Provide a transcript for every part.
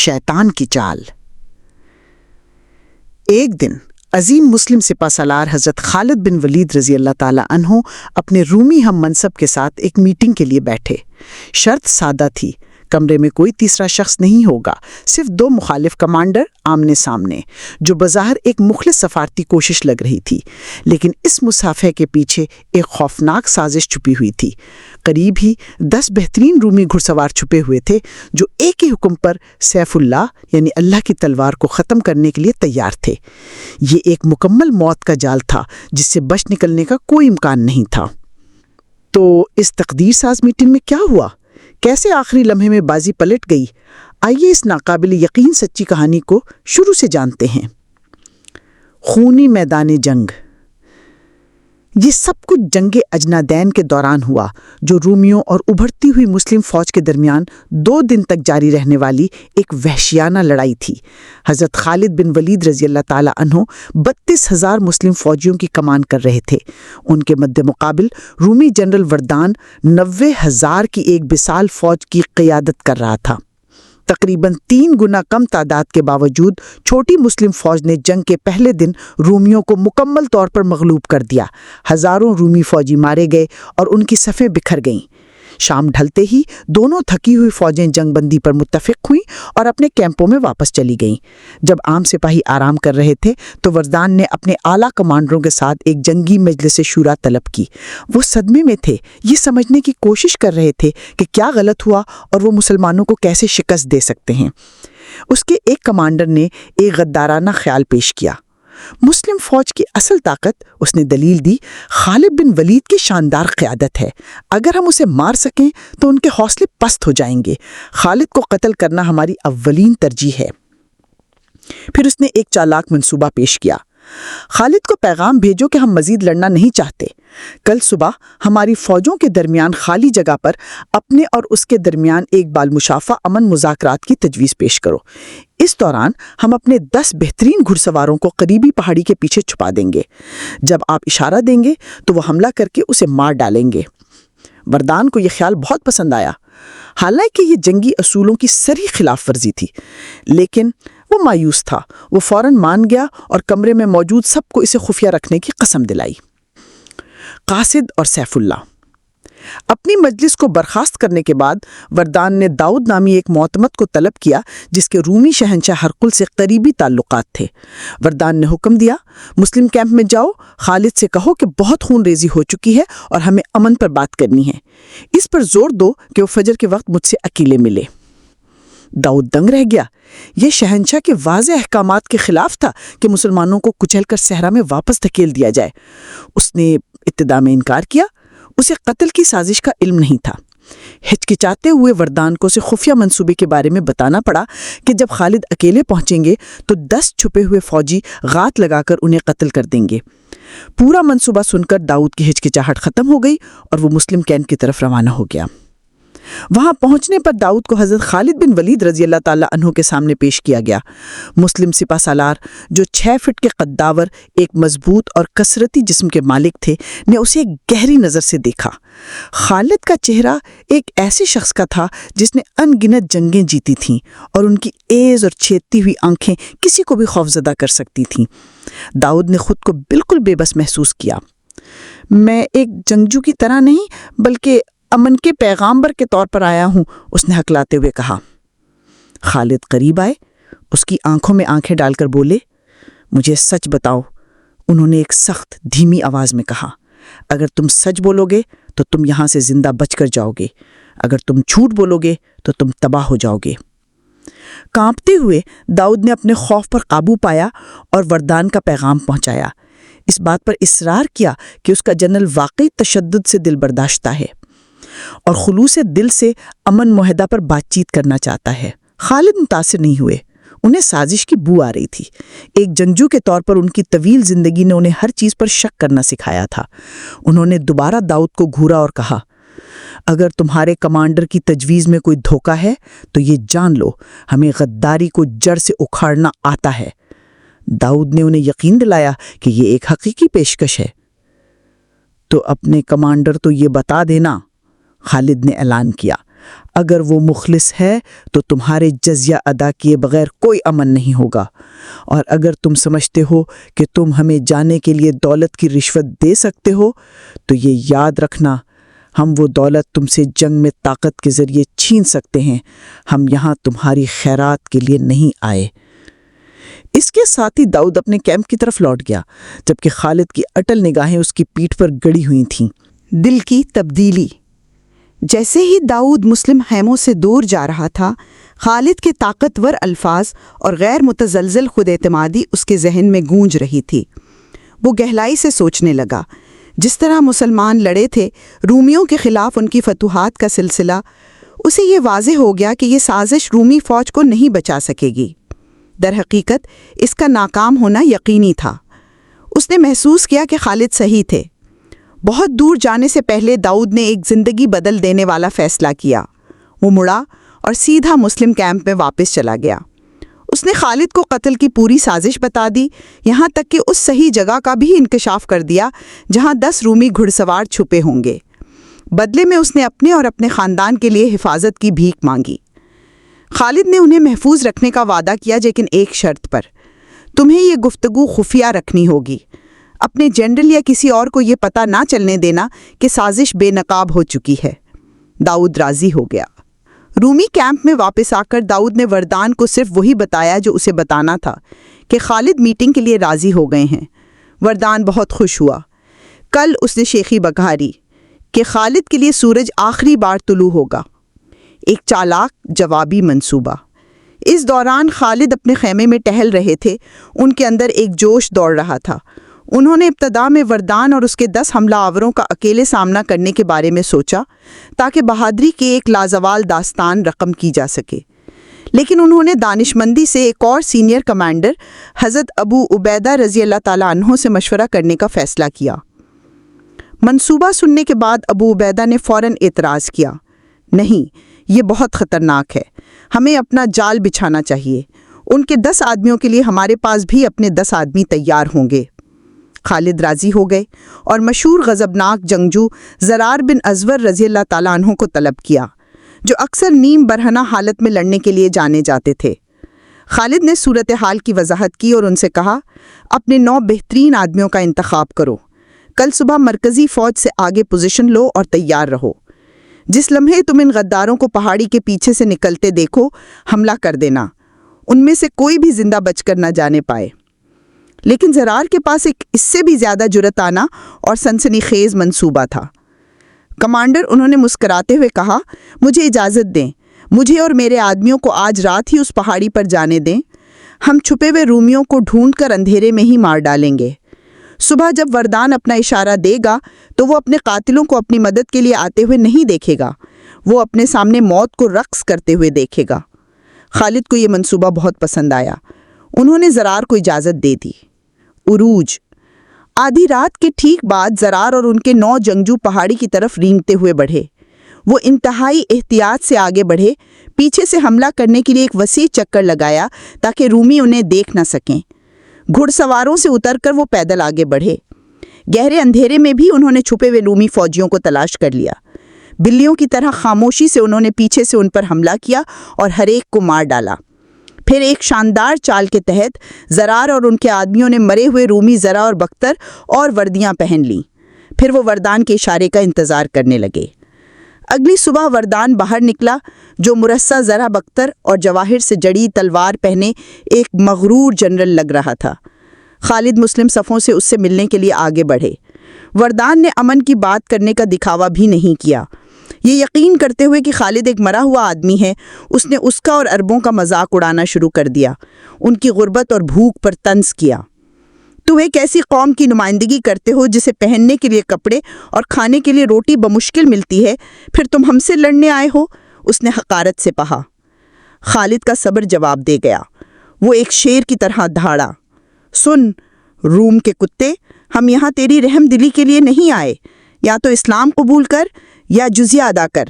شیطان کی چال۔ ایک دن عظیم مسلم سپہ سالار حضرت خالد بن ولید رضی اللہ تعالی عنہ اپنے رومی ہم منصب کے ساتھ ایک میٹنگ کے لیے بیٹھے۔ شرط سادہ تھی، کمرے میں کوئی تیسرا شخص نہیں ہوگا، صرف دو مخالف کمانڈر آمنے سامنے، جو بظاہر ایک مخلص سفارتی کوشش لگ رہی تھی، لیکن اس مصافحے کے پیچھے ایک خوفناک سازش چھپی ہوئی تھی۔ قریب ہی 10 بہترین رومی گھڑسوار چھپے ہوئے تھے، جو ایک ہی حکم پر سیف اللہ یعنی اللہ کی تلوار کو ختم کرنے کے لیے تیار تھے۔ یہ ایک مکمل موت کا جال تھا جس سے بچ نکلنے کا کوئی امکان نہیں تھا۔ تو اس تقدیر ساز میٹنگ میں کیا ہوا؟ کیسے آخری لمحے میں بازی پلٹ گئی؟ آئیے اس ناقابل یقین سچی کہانی کو شروع سے جانتے ہیں۔ خونی میدان جنگ۔ یہ سب کچھ جنگ اجنادین کے دوران ہوا، جو رومیوں اور ابھرتی ہوئی مسلم فوج کے درمیان 2 دن تک جاری رہنے والی ایک وحشیانہ لڑائی تھی۔ حضرت خالد بن ولید رضی اللہ تعالی عنہ 32,000 مسلم فوجیوں کی کمان کر رہے تھے۔ ان کے مد مقابل رومی جنرل وردان 90,000 کی ایک بسال فوج کی قیادت کر رہا تھا۔ تقریباً 3 گنا کم تعداد کے باوجود چھوٹی مسلم فوج نے جنگ کے پہلے دن رومیوں کو مکمل طور پر مغلوب کر دیا۔ ہزاروں رومی فوجی مارے گئے اور ان کی صفیں بکھر گئیں۔ شام ڈھلتے ہی دونوں تھکی ہوئی فوجیں جنگ بندی پر متفق ہوئیں اور اپنے کیمپوں میں واپس چلی گئیں۔ جب عام سپاہی آرام کر رہے تھے تو وردان نے اپنے اعلیٰ کمانڈروں کے ساتھ ایک جنگی مجلس شورا طلب کی۔ وہ صدمے میں تھے، یہ سمجھنے کی کوشش کر رہے تھے کہ کیا غلط ہوا اور وہ مسلمانوں کو کیسے شکست دے سکتے ہیں۔ اس کے ایک کمانڈر نے ایک غدارانہ خیال پیش کیا۔ مسلم فوج کی اصل طاقت، اس نے دلیل دی، خالد بن ولید کی شاندار قیادت ہے۔ اگر ہم اسے مار سکیں تو ان کے حوصلے پست ہو جائیں گے۔ خالد کو قتل کرنا ہماری اولین ترجیح ہے۔ پھر اس نے ایک چالاک منصوبہ پیش کیا۔ خالد کو پیغام بھیجو کہ ہم مزید لڑنا نہیں چاہتے۔ کل صبح ہماری فوجوں کے درمیان خالی جگہ پر اپنے اور اس کے درمیان ایک بالمشافہ امن مذاکرات کی تجویز پیش کرو۔ اس دوران ہم اپنے 10 بہترین گھڑسواروں کو قریبی پہاڑی کے پیچھے چھپا دیں گے۔ جب آپ اشارہ دیں گے تو وہ حملہ کر کے اسے مار ڈالیں گے۔ وردان کو یہ خیال بہت پسند آیا، حالانکہ یہ جنگی اصولوں کی سری خلاف ورزی تھی، لیکن وہ مایوس تھا۔ وہ فوراً مان گیا اور کمرے میں موجود سب کو اسے خفیہ رکھنے کی قسم دلائی۔ قاصد اور سیف اللہ۔ اپنی مجلس کو برخاست کرنے کے بعد وردان نے داؤد نامی ایک معتمد کو طلب کیا جس کے رومی شہنشاہ ہرقل سے قریبی تعلقات تھے۔ وردان نے حکم دیا، مسلم کیمپ میں جاؤ، خالد سے کہو کہ بہت خون ریزی ہو چکی ہے اور ہمیں امن پر بات کرنی ہے۔ اس پر زور دو کہ وہ فجر کے وقت مجھ سے اکیلے ملے۔ داؤد دنگ رہ گیا۔ یہ شہنشاہ کے واضح احکامات کے خلاف تھا کہ مسلمانوں کو کچل کر صحرا میں واپس دھکیل دیا جائے۔ اس نے ابتدا میں انکار کیا، اسے قتل کی سازش کا علم نہیں تھا۔ ہچکچاتے ہوئے وردان کو اسے خفیہ منصوبے کے بارے میں بتانا پڑا کہ جب خالد اکیلے پہنچیں گے تو 10 چھپے ہوئے فوجی غارت لگا کر انہیں قتل کر دیں گے۔ پورا منصوبہ سن کر داؤد کی ہچکچاہٹ ختم ہو گئی اور وہ مسلم کیمپ کی طرف روانہ ہو گیا۔ وہاں پہنچنے پر داؤد کو حضرت خالد بن ولید رضی اللہ تعالی عنہ کے سامنے پیش کیا گیا۔ مسلم سپہ سالار، جو 6 فٹ کے قداور، ایک مضبوط اور کثرتی جسم کے مالک تھے، نے اسے ایک گہری نظر سے دیکھا۔ خالد کا چہرہ ایک ایسے شخص کا تھا جس نے ان گنت جنگیں جیتی تھیں، اور ان کی ایز اور چھیدتی ہوئی آنکھیں کسی کو بھی خوفزدہ کر سکتی تھیں۔ داؤد نے خود کو بالکل بے بس محسوس کیا۔ میں ایک جنگجو کی طرح نہیں بلکہ امن کے پیغامبر کے طور پر آیا ہوں، اس نے ہکلاتے ہوئے کہا۔ خالد قریب آئے، اس کی آنکھوں میں آنکھیں ڈال کر بولے، مجھے سچ بتاؤ۔ انہوں نے ایک سخت دھیمی آواز میں کہا، اگر تم سچ بولو گے تو تم یہاں سے زندہ بچ کر جاؤ گے، اگر تم جھوٹ بولو گے تو تم تباہ ہو جاؤ گے۔ کانپتے ہوئے داؤد نے اپنے خوف پر قابو پایا اور وردان کا پیغام پہنچایا، اس بات پر اصرار کیا کہ اس کا جنرل واقعی تشدد سے دل برداشتہ ہے اور خلوص دل سے امن معاہدہ پر بات چیت کرنا چاہتا ہے۔ خالد متاثر نہیں ہوئے، انہیں سازش کی بو آ رہی تھی۔ ایک جنگجو کے طور پر ان کی طویل زندگی نے انہیں ہر چیز پر شک کرنا سکھایا تھا۔ انہوں نے دوبارہ داؤد کو گھورا اور کہا، اگر تمہارے کمانڈر کی تجویز میں کوئی دھوکہ ہے تو یہ جان لو، ہمیں غداری کو جڑ سے اکھاڑنا آتا ہے۔ داؤد نے انہیں یقین دلایا کہ یہ ایک حقیقی پیشکش ہے۔ تو اپنے کمانڈر تو یہ بتا دینا، خالد نے اعلان کیا۔ اگر وہ مخلص ہے تو تمہارے جزیہ ادا کیے بغیر کوئی امن نہیں ہوگا، اور اگر تم سمجھتے ہو کہ تم ہمیں جانے کے لیے دولت کی رشوت دے سکتے ہو تو یہ یاد رکھنا، ہم وہ دولت تم سے جنگ میں طاقت کے ذریعے چھین سکتے ہیں، ہم یہاں تمہاری خیرات کے لیے نہیں آئے۔ اس کے ساتھ ہی داؤد اپنے کیمپ کی طرف لوٹ گیا، جبکہ خالد کی اٹل نگاہیں اس کی پیٹھ پر گڑی ہوئی تھیں۔ دل کی تبدیلی۔ جیسے ہی داؤد مسلم خیموں سے دور جا رہا تھا، خالد کے طاقتور الفاظ اور غیر متزلزل خود اعتمادی اس کے ذہن میں گونج رہی تھی۔ وہ گہرائی سے سوچنے لگا، جس طرح مسلمان لڑے تھے رومیوں کے خلاف ان کی فتوحات کا سلسلہ، اسے یہ واضح ہو گیا کہ یہ سازش رومی فوج کو نہیں بچا سکے گی۔ در حقیقت اس کا ناکام ہونا یقینی تھا۔ اس نے محسوس کیا کہ خالد صحیح تھے۔ بہت دور جانے سے پہلے داؤد نے ایک زندگی بدل دینے والا فیصلہ کیا۔ وہ مڑا اور سیدھا مسلم کیمپ میں واپس چلا گیا۔ اس نے خالد کو قتل کی پوری سازش بتا دی، یہاں تک کہ اس صحیح جگہ کا بھی انکشاف کر دیا جہاں 10 رومی گھڑ سوار چھپے ہوں گے۔ بدلے میں اس نے اپنے اور اپنے خاندان کے لیے حفاظت کی بھیک مانگی۔ خالد نے انہیں محفوظ رکھنے کا وعدہ کیا، لیکن ایک شرط پر، تمہیں یہ گفتگو خفیہ رکھنی ہوگی۔ اپنے جنرل یا کسی اور کو یہ پتہ نہ چلنے دینا کہ سازش بے نقاب ہو چکی ہے۔ داؤد راضی ہو گیا۔ رومی کیمپ میں واپس آ کر داؤد نے وردان کو صرف وہی بتایا جو اسے بتانا تھا، کہ خالد میٹنگ کے لیے راضی ہو گئے ہیں۔ وردان بہت خوش ہوا۔ کل اس نے شیخی بکھاری کہ خالد کے لیے سورج آخری بار طلوع ہوگا۔ ایک چالاک جوابی منصوبہ۔ اس دوران خالد اپنے خیمے میں ٹہل رہے تھے، ان کے اندر ایک جوش دوڑ رہا تھا۔ انہوں نے ابتدا میں وردان اور اس کے 10 حملہ آوروں کا اکیلے سامنا کرنے کے بارے میں سوچا تاکہ بہادری کی ایک لازوال داستان رقم کی جا سکے، لیکن انہوں نے دانشمندی سے ایک اور سینئر کمانڈر حضرت ابو عبیدہ رضی اللہ تعالیٰ عنہ سے مشورہ کرنے کا فیصلہ کیا۔ منصوبہ سننے کے بعد ابو عبیدہ نے فوراً اعتراض کیا، نہیں، یہ بہت خطرناک ہے، ہمیں اپنا جال بچھانا چاہیے۔ ان کے 10 آدمیوں کے لیے ہمارے پاس بھی اپنے 10 آدمی تیار ہوں گے۔ خالد راضی ہو گئے اور مشہور غضبناک جنگجو زرار بن ازور رضی اللہ تعالیٰ عنہ کو طلب کیا، جو اکثر نیم برہنہ حالت میں لڑنے کے لیے جانے جاتے تھے۔ خالد نے صورتحال کی وضاحت کی اور ان سے کہا، اپنے 9 بہترین آدمیوں کا انتخاب کرو، کل صبح مرکزی فوج سے آگے پوزیشن لو اور تیار رہو۔ جس لمحے تم ان غداروں کو پہاڑی کے پیچھے سے نکلتے دیکھو، حملہ کر دینا، ان میں سے کوئی بھی زندہ بچ کر نہ جانے پائے۔ لیکن زرار کے پاس ایک اس سے بھی زیادہ جرأت آنا اور سنسنی خیز منصوبہ تھا۔ کمانڈر، انہوں نے مسکراتے ہوئے کہا، مجھے اجازت دیں، مجھے اور میرے آدمیوں کو آج رات ہی اس پہاڑی پر جانے دیں۔ ہم چھپے ہوئے رومیوں کو ڈھونڈ کر اندھیرے میں ہی مار ڈالیں گے۔ صبح جب وردان اپنا اشارہ دے گا تو وہ اپنے قاتلوں کو اپنی مدد کے لیے آتے ہوئے نہیں دیکھے گا، وہ اپنے سامنے موت کو رقص کرتے ہوئے دیکھے گا۔ خالد کو یہ منصوبہ بہت پسند آیا۔ انہوں نے زرار کو اجازت دے دی۔ عروج۔ آدھی رات کے ٹھیک بعد زرار اور ان کے 9 جنگجو پہاڑی کی طرف رینگتے ہوئے بڑھے۔ وہ انتہائی احتیاط سے آگے بڑھے، پیچھے سے حملہ کرنے کے لیے ایک وسیع چکر لگایا تاکہ رومی انہیں دیکھ نہ سکیں۔ گھڑ سواروں سے اتر کر وہ پیدل آگے بڑھے۔ گہرے اندھیرے میں بھی انہوں نے چھپے ہوئے رومی فوجیوں کو تلاش کر لیا۔ بلیوں کی طرح خاموشی سے انہوں نے پیچھے سے ان پر حملہ کیا اور ہر ایک کو مار ڈالا۔ پھر ایک شاندار چال کے تحت زرار اور ان کے آدمیوں نے مرے ہوئے رومی زرہ اور بختر اور وردیاں پہن لیں۔ پھر وہ وردان کے اشارے کا انتظار کرنے لگے۔ اگلی صبح وردان باہر نکلا، جو مرصع زرہ بختر اور جواہر سے جڑی تلوار پہنے ایک مغرور جنرل لگ رہا تھا۔ خالد مسلم صفوں سے اس سے ملنے کے لیے آگے بڑھے۔ وردان نے امن کی بات کرنے کا دکھاوا بھی نہیں کیا۔ یہ یقین کرتے ہوئے کہ خالد ایک مرا ہوا آدمی ہے، اس نے اس کا اور عربوں کا مذاق اڑانا شروع کر دیا، ان کی غربت اور بھوک پر طنز کیا۔ تم ایک ایسی قوم کی نمائندگی کرتے ہو جسے پہننے کے لیے کپڑے اور کھانے کے لیے روٹی بمشکل ملتی ہے، پھر تم ہم سے لڑنے آئے ہو، اس نے حقارت سے کہا۔ خالد کا صبر جواب دے گیا۔ وہ ایک شیر کی طرح دھاڑا، سن روم کے کتے، ہم یہاں تیری رحم دلی کے لیے نہیں آئے، یا تو اسلام قبول کر یا جزیہ ادا کر،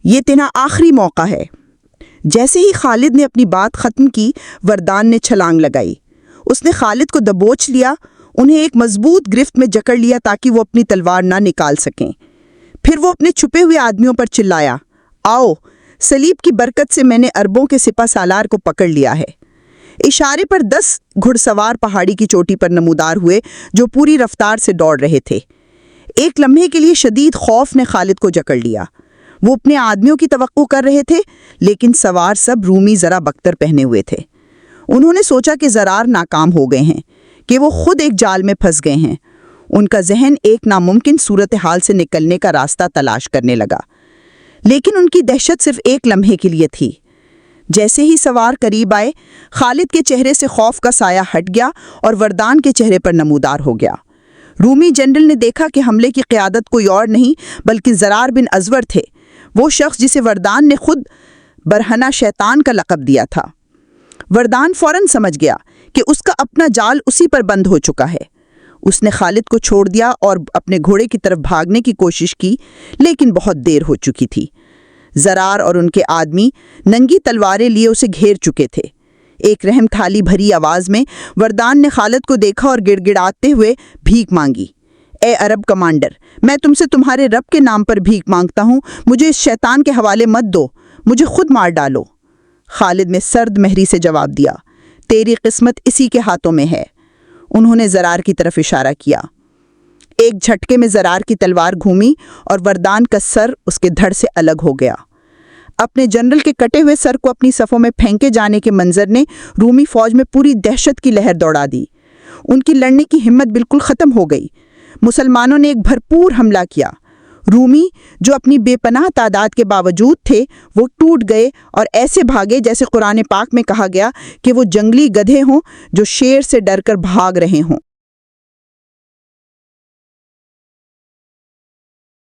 یہ تیرا آخری موقع ہے۔ جیسے ہی خالد نے اپنی بات ختم کی، وردان نے چھلانگ لگائی۔ اس نے خالد کو دبوچ لیا، انہیں ایک مضبوط گرفت میں جکڑ لیا تاکہ وہ اپنی تلوار نہ نکال سکیں۔ پھر وہ اپنے چھپے ہوئے آدمیوں پر چلایا، آؤ، سلیب کی برکت سے میں نے عربوں کے سپہ سالار کو پکڑ لیا ہے۔ اشارے پر 10 گھڑ سوار پہاڑی کی چوٹی پر نمودار ہوئے جو پوری رفتار سے دوڑ رہے تھے۔ ایک لمحے کے لیے شدید خوف نے خالد کو جکڑ لیا۔ وہ اپنے آدمیوں کی توقع کر رہے تھے، لیکن سوار سب رومی ذرا بختر پہنے ہوئے تھے۔ انہوں نے سوچا کہ زرار ناکام ہو گئے ہیں، کہ وہ خود ایک جال میں پھنس گئے ہیں۔ ان کا ذہن ایک ناممکن صورتحال سے نکلنے کا راستہ تلاش کرنے لگا، لیکن ان کی دہشت صرف ایک لمحے کے لیے تھی۔ جیسے ہی سوار قریب آئے، خالد کے چہرے سے خوف کا سایہ ہٹ گیا اور وردان کے چہرے پر نمودار ہو گیا۔ رومی جنرل نے دیکھا کہ حملے کی قیادت کوئی اور نہیں بلکہ زرار بن ازور تھے، وہ شخص جسے وردان نے خود برہنہ شیطان کا لقب دیا تھا۔ وردان فوراً سمجھ گیا کہ اس کا اپنا جال اسی پر بند ہو چکا ہے۔ اس نے خالد کو چھوڑ دیا اور اپنے گھوڑے کی طرف بھاگنے کی کوشش کی، لیکن بہت دیر ہو چکی تھی۔ زرار اور ان کے آدمی ننگی تلواریں لیے اسے گھیر چکے تھے۔ ایک رحم تھالی بھری آواز میں وردان نے خالد کو دیکھا اور گڑ گڑاتے ہوئے بھیک مانگی۔ اے عرب کمانڈر، میں تم سے تمہارے رب کے نام پر بھیک مانگتا ہوں، مجھے اس شیطان کے حوالے مت دو، مجھے خود مار ڈالو۔ خالد نے سرد مہری سے جواب دیا، تیری قسمت اسی کے ہاتھوں میں ہے۔ انہوں نے زرار کی طرف اشارہ کیا۔ ایک جھٹکے میں زرار کی تلوار گھومی اور وردان کا سر اس کے دھڑ سے الگ ہو گیا۔ اپنے جنرل کے کٹے ہوئے سر کو اپنی صفوں میں پھینکے جانے کے منظر نے رومی فوج میں پوری دہشت کی لہر دوڑا دی۔ ان کی لڑنے کی ہمت بالکل ختم ہو گئی۔ مسلمانوں نے ایک بھرپور حملہ کیا۔ رومی جو اپنی بے پناہ تعداد کے باوجود تھے، وہ ٹوٹ گئے اور ایسے بھاگے جیسے قرآن پاک میں کہا گیا کہ وہ جنگلی گدھے ہوں جو شیر سے ڈر کر بھاگ رہے ہوں۔